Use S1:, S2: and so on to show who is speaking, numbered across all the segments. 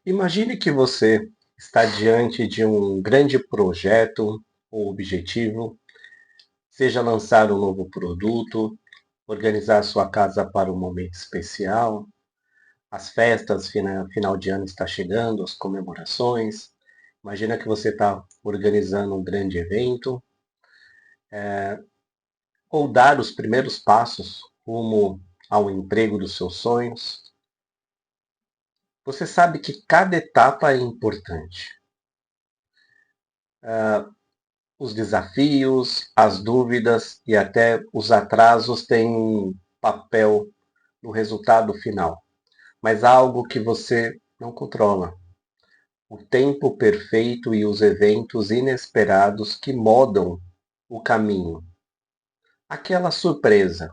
S1: Imagine que você está diante de um grande projeto ou objetivo, seja lançar um novo produto, organizar sua casa para um momento especial, as festas, final de ano está chegando, as comemorações. Imagina que você está organizando um grande evento, ou dar os primeiros passos rumo ao emprego dos seus sonhos. Você sabe que cada etapa é importante. Os desafios, as dúvidas e até os atrasos têm um papel no resultado final, mas há algo que você não controla: o tempo perfeito e os eventos inesperados que modam o caminho. Aquela surpresa,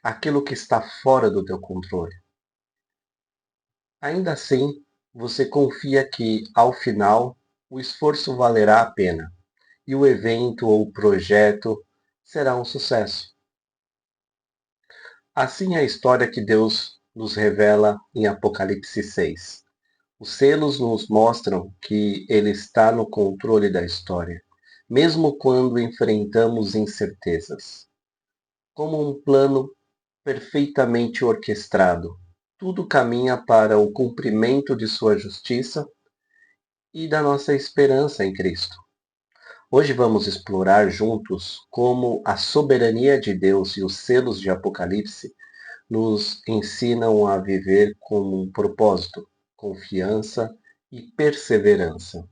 S1: aquilo que está fora do teu controle. Ainda assim, você confia que, ao final, o esforço valerá a pena e o evento ou projeto será um sucesso. Assim é a história que Deus nos revela em Apocalipse 6. Os selos nos mostram que Ele está no controle da história, mesmo quando enfrentamos incertezas. Como um plano perfeitamente orquestrado, tudo caminha para o cumprimento de Sua justiça e da nossa esperança em Cristo. Hoje vamos explorar juntos como a soberania de Deus e os selos de Apocalipse nos ensinam a viver com um propósito, confiança e perseverança.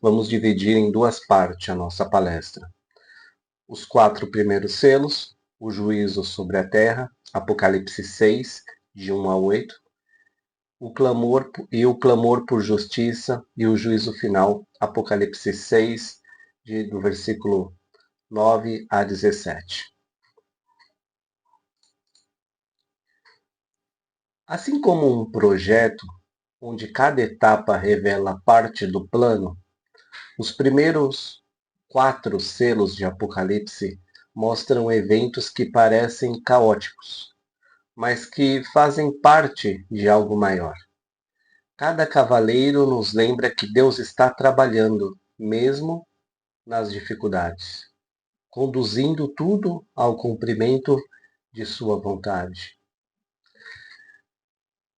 S1: Vamos dividir em duas partes a nossa palestra. Os 4 primeiros selos, o juízo sobre a terra, Apocalipse 6, de 1 a 8, o clamor por justiça e o juízo final, Apocalipse 6, do versículo 9 a 17. Assim como um projeto onde cada etapa revela parte do plano, os primeiros 4 selos de Apocalipse mostram eventos que parecem caóticos, mas que fazem parte de algo maior. Cada cavaleiro nos lembra que Deus está trabalhando, mesmo nas dificuldades, conduzindo tudo ao cumprimento de sua vontade.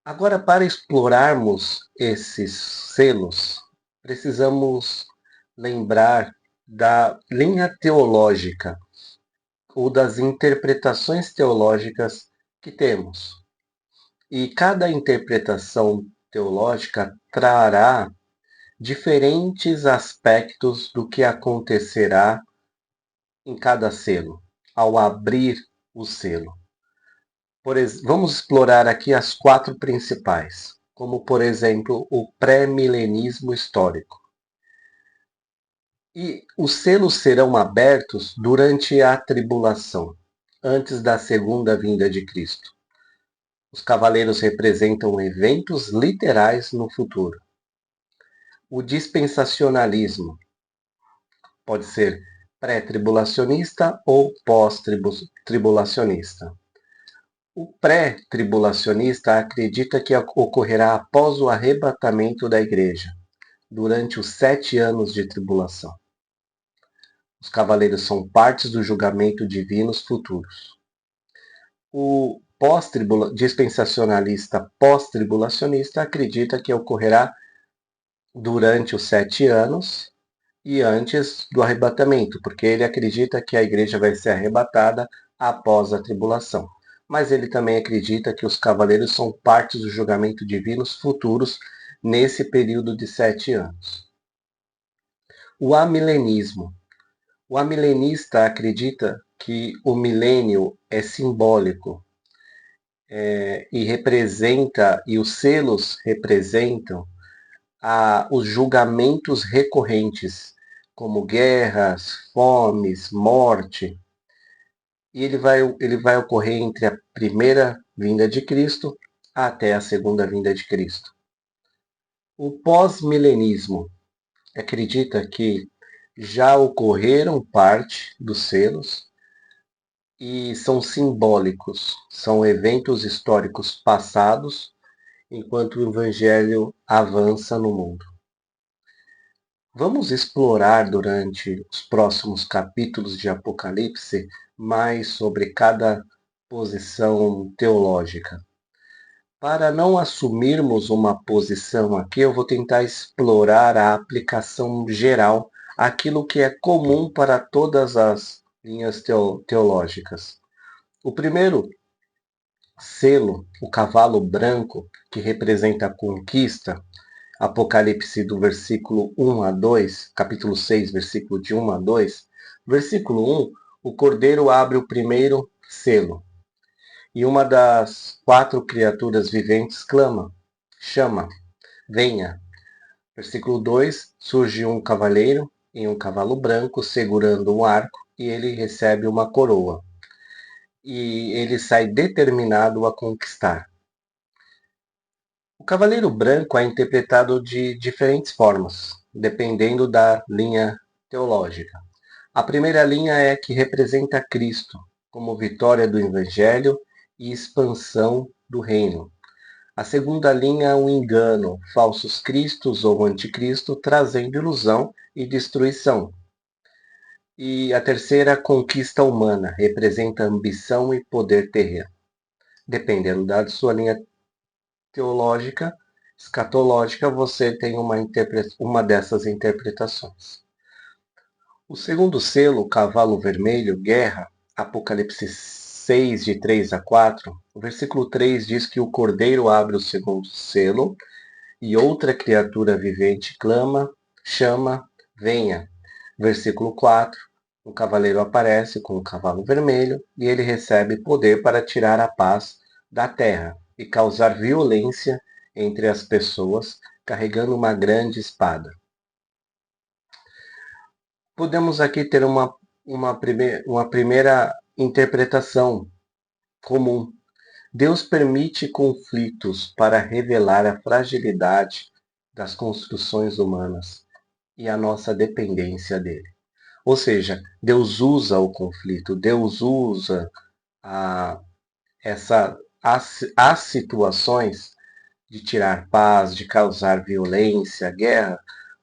S1: Agora, para explorarmos esses selos, precisamos lembrar da linha teológica ou das interpretações teológicas que temos. E cada interpretação teológica trará diferentes aspectos do que acontecerá em cada selo, ao abrir o selo. Vamos explorar aqui as 4 principais, como por exemplo o pré-milenismo histórico. E os selos serão abertos durante a tribulação, antes da segunda vinda de Cristo. Os cavaleiros representam eventos literais no futuro. O dispensacionalismo pode ser pré-tribulacionista ou pós-tribulacionista. O pré-tribulacionista acredita que ocorrerá após o arrebatamento da igreja, durante os 7 anos de tribulação. Os cavaleiros são partes do julgamento divinos futuros. O dispensacionalista pós-tribulacionista acredita que ocorrerá durante os 7 anos e antes do arrebatamento, porque ele acredita que a igreja vai ser arrebatada após a tribulação. Mas ele também acredita que os cavaleiros são partes do julgamento divinos futuros nesse período de 7 anos. O amilenismo. O amilenista acredita que o milênio é simbólico e os selos representam os julgamentos recorrentes, como guerras, fomes, morte, e ele vai ocorrer entre a primeira vinda de Cristo até a segunda vinda de Cristo. O pós-milenismo acredita que já ocorreram parte dos selos e são simbólicos, são eventos históricos passados enquanto o Evangelho avança no mundo. Vamos explorar durante os próximos capítulos de Apocalipse mais sobre cada posição teológica. Para não assumirmos uma posição aqui, eu vou tentar explorar a aplicação geral, aquilo que é comum para todas as linhas teológicas. O primeiro selo, o cavalo branco, que representa a conquista, Apocalipse do versículo 1 a 2, capítulo 6, versículo de 1 a 2, versículo 1, o cordeiro abre o primeiro selo, e uma das 4 criaturas viventes clama, chama, venha. Versículo 2, surge um cavaleiro em um cavalo branco segurando um arco, e ele recebe uma coroa. E ele sai determinado a conquistar. O cavaleiro branco é interpretado de diferentes formas, dependendo da linha teológica. A primeira linha é que representa Cristo, como vitória do Evangelho e expansão do reino. A segunda linha é o engano, falsos cristos ou anticristo, trazendo ilusão e destruição. E a terceira, conquista humana, representa ambição e poder terreno. Dependendo da sua linha teológica, escatológica, você tem uma dessas interpretações. O segundo selo, o cavalo vermelho, guerra, Apocalipse 6, de 3 a 4, o versículo 3 diz que o cordeiro abre o segundo selo e outra criatura vivente clama, chama, venha. Versículo 4, o cavaleiro aparece com o cavalo vermelho e ele recebe poder para tirar a paz da terra e causar violência entre as pessoas, carregando uma grande espada. Podemos aqui ter uma primeira interpretação comum. Deus permite conflitos para revelar a fragilidade das construções humanas e a nossa dependência dele. Ou seja, Deus usa o conflito, Deus usa as situações de tirar paz, de causar violência, guerra,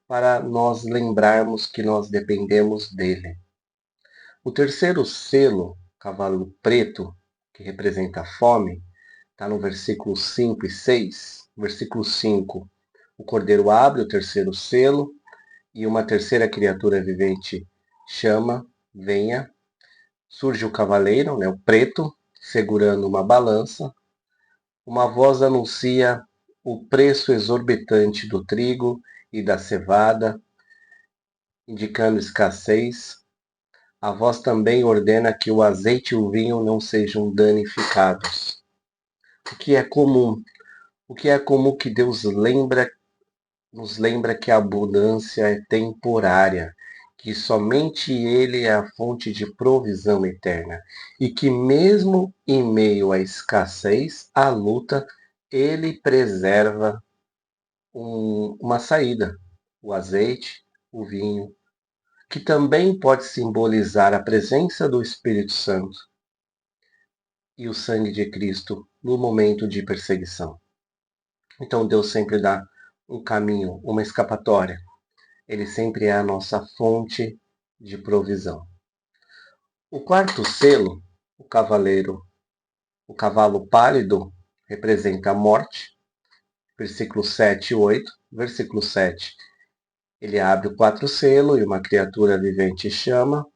S1: para nós lembrarmos que nós dependemos dele. O terceiro selo, cavalo preto, que representa a fome, está no versículo 5 e 6. Versículo 5, o cordeiro abre o terceiro selo e uma terceira criatura vivente chama, venha. Surge o cavaleiro, o preto, segurando uma balança. Uma voz anuncia o preço exorbitante do trigo e da cevada, indicando escassez. A voz também ordena que o azeite e o vinho não sejam danificados. O que é comum? O que é comum que Deus nos lembra que a abundância é temporária, que somente Ele é a fonte de provisão eterna e que mesmo em meio à escassez, à luta, Ele preserva uma saída, o azeite, o vinho, que também pode simbolizar a presença do Espírito Santo e o sangue de Cristo no momento de perseguição. Então Deus sempre dá um caminho, uma escapatória. Ele sempre é a nossa fonte de provisão. O quarto selo, o cavalo pálido, representa a morte. Versículo 7 e 8. Versículo 7. Ele abre o quarto selo e uma criatura vivente chama.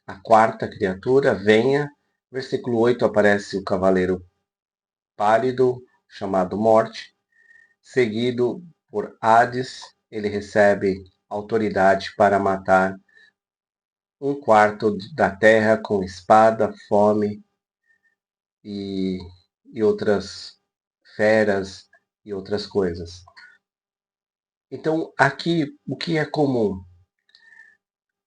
S1: A quarta criatura, venha. Versículo 8 aparece o cavaleiro pálido, chamado Morte, seguido por Hades. Ele recebe autoridade para matar um quarto da terra com espada, fome e outras feras e outras coisas. Então, aqui, o que é comum?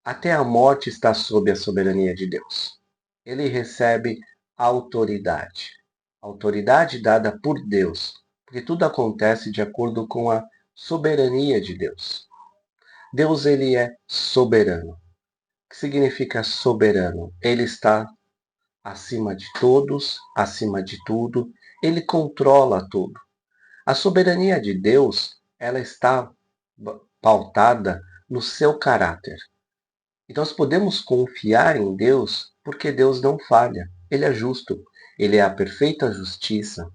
S1: Até a morte está sob a soberania de Deus. Ele recebe autoridade. Autoridade dada por Deus, porque tudo acontece de acordo com a soberania de Deus. Deus, ele é soberano. O que significa soberano? Ele está acima de todos, acima de tudo. Ele controla tudo. A soberania de Deus, ela está pautada no seu caráter. E nós podemos confiar em Deus porque Deus não falha. Ele é justo. Ele é a perfeita justiça.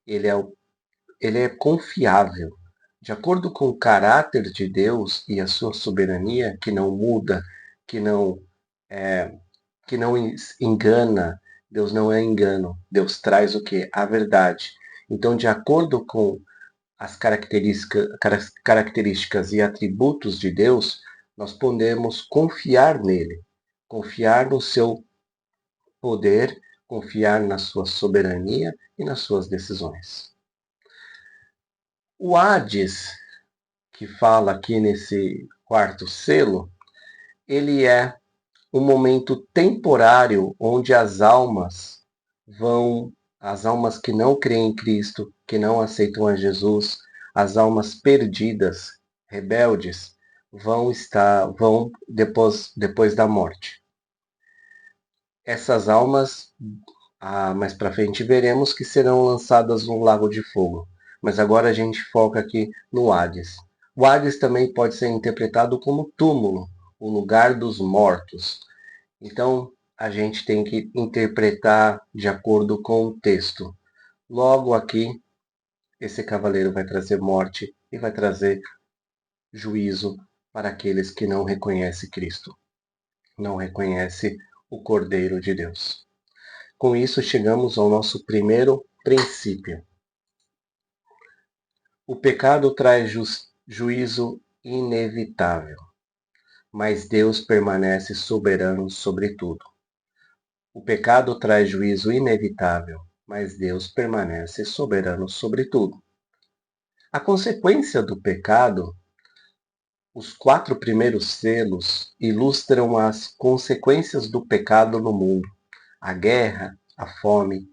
S1: Ele é confiável. De acordo com o caráter de Deus e a sua soberania, que não muda, que não, é, que não engana, Deus não é engano. Deus traz o que? A verdade. Então, de acordo com as características e atributos de Deus, nós podemos confiar nele, confiar no seu poder, confiar na sua soberania e nas suas decisões. O Hades, que fala aqui nesse quarto selo, ele é um momento temporário onde as almas que não creem em Cristo, que não aceitam a Jesus, as almas perdidas, rebeldes, vão depois da morte. Essas almas, mais para frente veremos que serão lançadas no lago de fogo. Mas agora a gente foca aqui no Hades. O Hades também pode ser interpretado como túmulo, o lugar dos mortos. Então, a gente tem que interpretar de acordo com o texto. Logo aqui, esse cavaleiro vai trazer morte e vai trazer juízo para aqueles que não reconhecem Cristo, não reconhecem o Cordeiro de Deus. Com isso, chegamos ao nosso primeiro princípio. O pecado traz juízo inevitável, mas Deus permanece soberano sobre tudo. O pecado traz juízo inevitável, mas Deus permanece soberano sobre tudo. A consequência do pecado, os 4 primeiros selos ilustram as consequências do pecado no mundo. A guerra, a fome,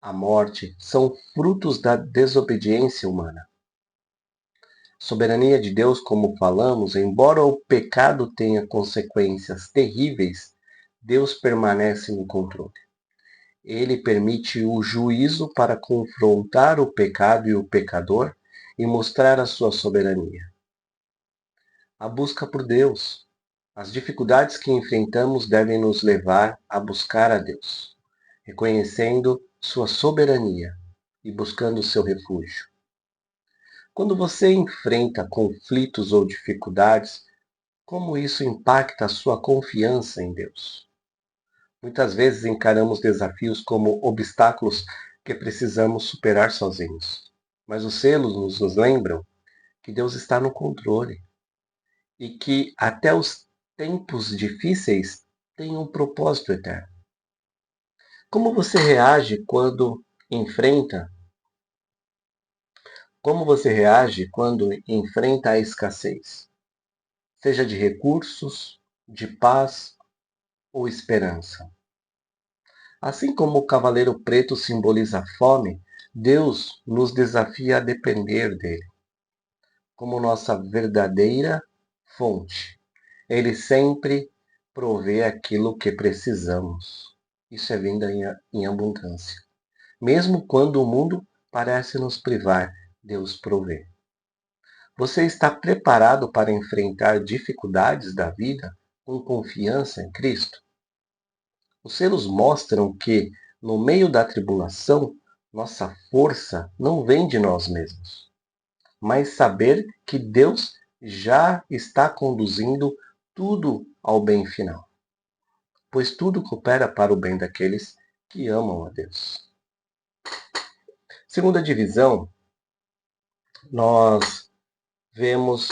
S1: a morte são frutos da desobediência humana. Soberania de Deus, como falamos, embora o pecado tenha consequências terríveis, Deus permanece no controle. Ele permite o juízo para confrontar o pecado e o pecador e mostrar a sua soberania. A busca por Deus. As dificuldades que enfrentamos devem nos levar a buscar a Deus, reconhecendo sua soberania e buscando seu refúgio. Quando você enfrenta conflitos ou dificuldades, como isso impacta a sua confiança em Deus? Muitas vezes encaramos desafios como obstáculos que precisamos superar sozinhos. Mas os selos nos lembram que Deus está no controle e que até os tempos difíceis têm um propósito eterno. Como você reage quando enfrenta? Como você reage quando enfrenta a escassez? Seja de recursos, de paz ou esperança. Assim como o cavaleiro preto simboliza a fome, Deus nos desafia a depender dele, como nossa verdadeira fonte. Ele sempre provê aquilo que precisamos. Isso é vinda em abundância. Mesmo quando o mundo parece nos privar, Deus provê. Você está preparado para enfrentar dificuldades da vida com confiança em Cristo? Os selos mostram que, no meio da tribulação, nossa força não vem de nós mesmos, mas saber que Deus já está conduzindo tudo ao bem final, pois tudo coopera para o bem daqueles que amam a Deus. Segunda divisão, nós vemos,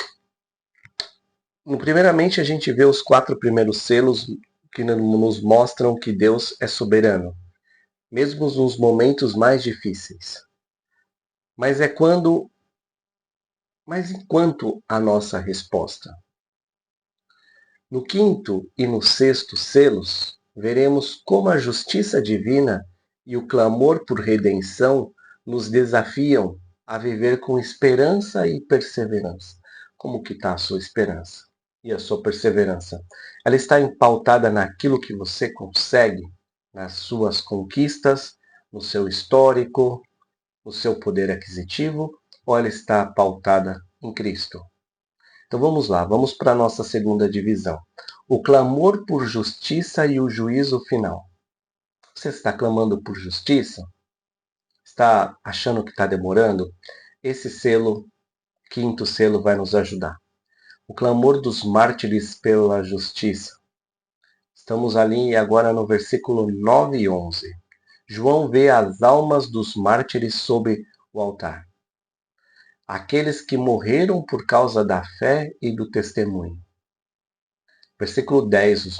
S1: primeiramente a gente vê os 4 primeiros selos que nos mostram que Deus é soberano, mesmo nos momentos mais difíceis. Mas enquanto a nossa resposta? No quinto e no sexto selos, veremos como a justiça divina e o clamor por redenção nos desafiam a viver com esperança e perseverança. Como que está a sua esperança e a sua perseverança? Ela está pautada naquilo que você consegue, nas suas conquistas, no seu histórico, no seu poder aquisitivo, ou ela está pautada em Cristo? Então vamos lá, vamos para a nossa segunda divisão. O clamor por justiça e o juízo final. Você está clamando por justiça? Está achando que está demorando? Esse selo, quinto selo, vai nos ajudar. O clamor dos mártires pela justiça. Estamos ali agora no versículo 9 e 11. João vê as almas dos mártires sob o altar. Aqueles que morreram por causa da fé e do testemunho. Versículo 10.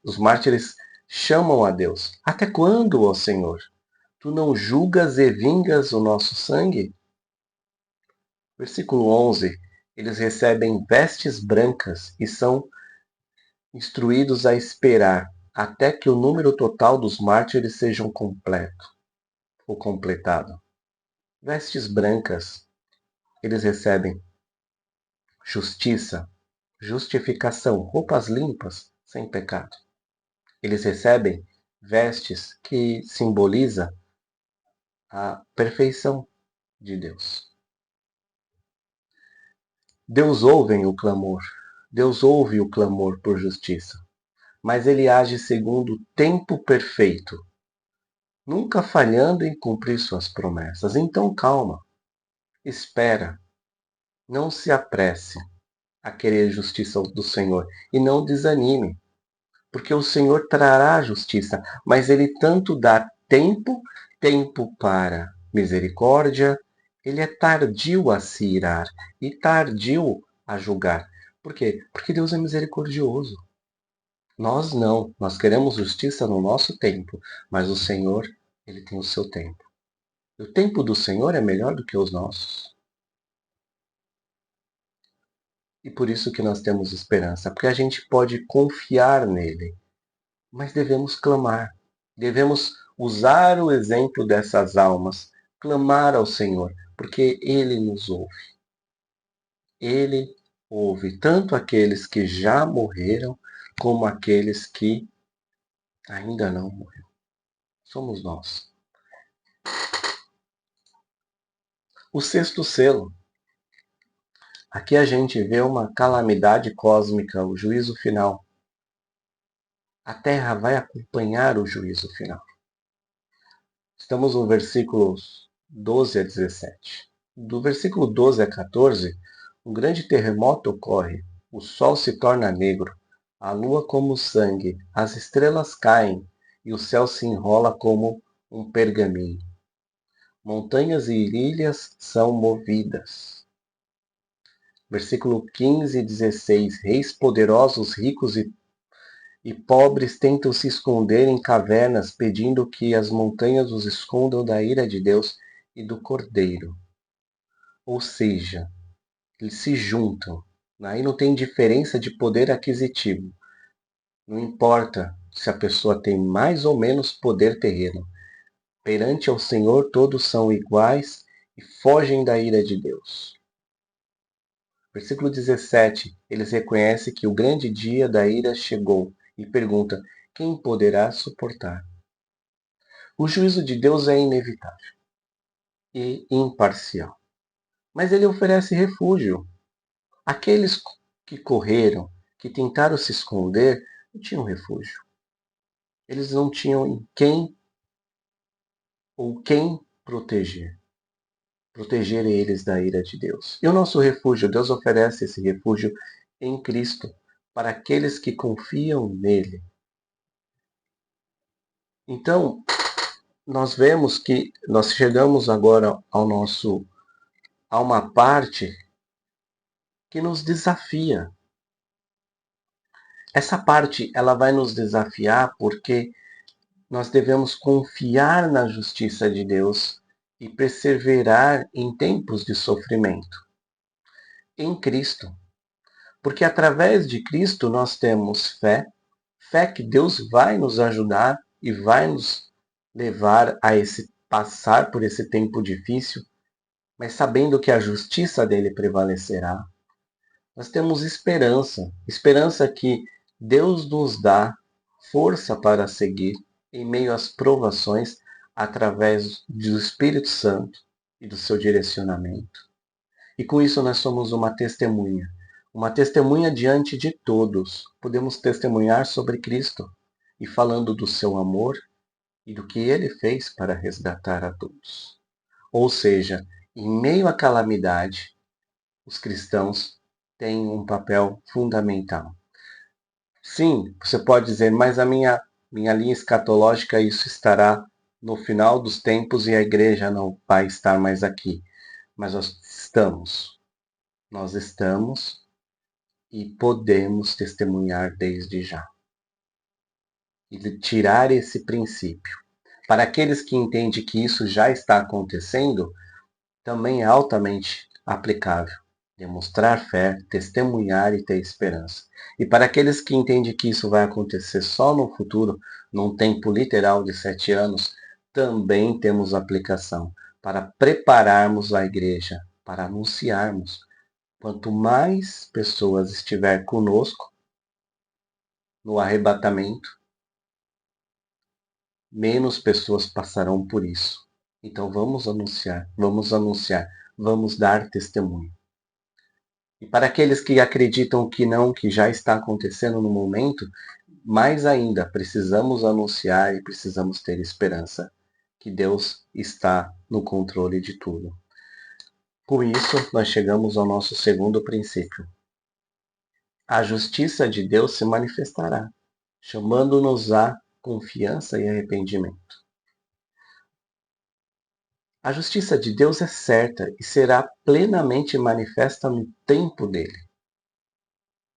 S1: Os mártires chamam a Deus. Até quando, ó Senhor? Tu não julgas e vingas o nosso sangue? Versículo 11. Eles recebem vestes brancas e são instruídos a esperar até que o número total dos mártires sejam completo ou completado. Vestes brancas, eles recebem justiça, justificação, roupas limpas, sem pecado. Eles recebem vestes que simboliza a perfeição de Deus. Deus ouve o clamor. Deus ouve o clamor por justiça, mas ele age segundo o tempo perfeito, nunca falhando em cumprir suas promessas. Então calma, espera, não se apresse a querer justiça do Senhor e não desanime, porque o Senhor trará a justiça, mas ele tanto dá tempo para misericórdia, ele é tardio a se irar e tardio a julgar. Por quê? Porque Deus é misericordioso. Nós não, nós queremos justiça no nosso tempo, mas o Senhor, ele tem o seu tempo. O tempo do Senhor é melhor do que os nossos. E por isso que nós temos esperança, porque a gente pode confiar nele, mas devemos clamar. Devemos usar o exemplo dessas almas, clamar ao Senhor, porque ele nos ouve. Ele ouve tanto aqueles que já morreram, como aqueles que ainda não morreram. Somos nós. O sexto selo. Aqui a gente vê uma calamidade cósmica, o juízo final. A Terra vai acompanhar o juízo final. Estamos no versículos 12 a 17. Do versículo 12 a 14, um grande terremoto ocorre. O sol se torna negro, a lua como sangue, as estrelas caem e o céu se enrola como um pergaminho. Montanhas e ilhas são movidas. Versículo 15 e 16. Reis poderosos, ricos e pobres tentam se esconder em cavernas, pedindo que as montanhas os escondam da ira de Deus e do Cordeiro. Ou seja, eles se juntam. Aí não tem diferença de poder aquisitivo. Não importa se a pessoa tem mais ou menos poder terreno. Perante ao Senhor todos são iguais e fogem da ira de Deus. Versículo 17. Eles reconhecem que o grande dia da ira chegou e perguntam: quem poderá suportar? O juízo de Deus é inevitável e imparcial, mas ele oferece refúgio. Aqueles que correram, que tentaram se esconder, não tinham refúgio. Eles não tinham em quem ou quem proteger eles da ira de Deus. E o nosso refúgio, Deus oferece esse refúgio em Cristo para aqueles que confiam nele. Então, nós vemos que nós chegamos agora a uma parte que nos desafia. Essa parte ela vai nos desafiar porque nós devemos confiar na justiça de Deus e perseverar em tempos de sofrimento em Cristo. Porque através de Cristo nós temos fé que Deus vai nos ajudar e vai nos levar a passar por esse tempo difícil, mas sabendo que a justiça dele prevalecerá. Nós temos esperança, esperança que Deus nos dá força para seguir em meio às provações através do Espírito Santo e do seu direcionamento. E com isso nós somos uma testemunha diante de todos. Podemos testemunhar sobre Cristo e falando do seu amor e do que ele fez para resgatar a todos. Ou seja, em meio à calamidade, os cristãos têm um papel fundamental. Sim, você pode dizer, mas a minha linha escatológica, isso estará no final dos tempos e a igreja não vai estar mais aqui. Mas nós estamos e podemos testemunhar desde já. E tirar esse princípio. Para aqueles que entendem que isso já está acontecendo, também é altamente aplicável. Demonstrar fé, testemunhar e ter esperança. E para aqueles que entendem que isso vai acontecer só no futuro, num tempo literal de 7 anos, também temos aplicação para prepararmos a igreja, para anunciarmos. Quanto mais pessoas estiver conosco no arrebatamento, menos pessoas passarão por isso. Então vamos dar testemunho. E para aqueles que acreditam que não, que já está acontecendo no momento, mais ainda, precisamos anunciar e precisamos ter esperança que Deus está no controle de tudo. Com isso, nós chegamos ao nosso segundo princípio. A justiça de Deus se manifestará, chamando-nos a confiança e arrependimento. A justiça de Deus é certa e será plenamente manifesta no tempo dele.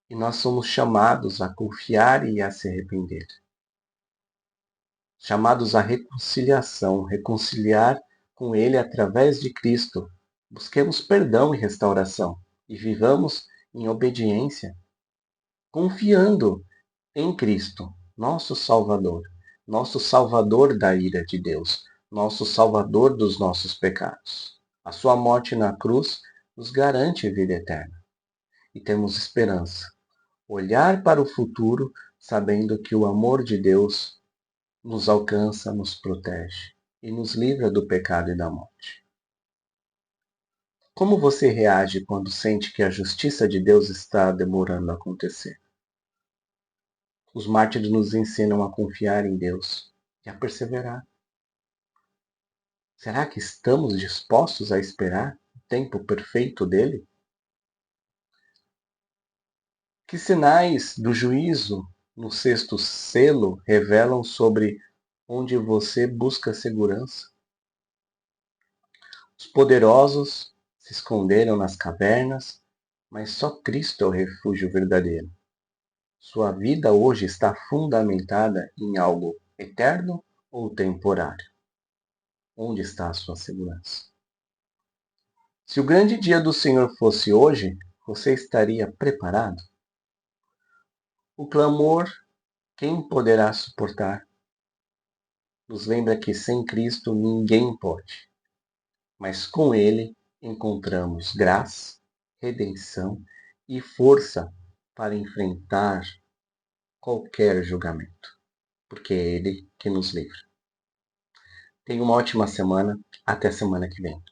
S1: E nós somos chamados a confiar e a se arrepender. Chamados à reconciliação, reconciliar com ele através de Cristo. Busquemos perdão e restauração e vivamos em obediência, confiando em Cristo, nosso Salvador da ira de Deus, nosso Salvador dos nossos pecados. A sua morte na cruz nos garante vida eterna. E temos esperança. Olhar para o futuro sabendo que o amor de Deus nos alcança, nos protege e nos livra do pecado e da morte. Como você reage quando sente que a justiça de Deus está demorando a acontecer? Os mártires nos ensinam a confiar em Deus e a perseverar. Será que estamos dispostos a esperar o tempo perfeito dele? Que sinais do juízo no sexto selo revelam sobre onde você busca segurança? Os poderosos se esconderam nas cavernas, mas só Cristo é o refúgio verdadeiro. Sua vida hoje está fundamentada em algo eterno ou temporário? Onde está a sua segurança? Se o grande dia do Senhor fosse hoje, você estaria preparado? O clamor, quem poderá suportar? Nos lembra que sem Cristo ninguém pode, mas com Ele encontramos graça, redenção e força para enfrentar qualquer julgamento, porque é Ele que nos livra. Tenha uma ótima semana, até semana que vem.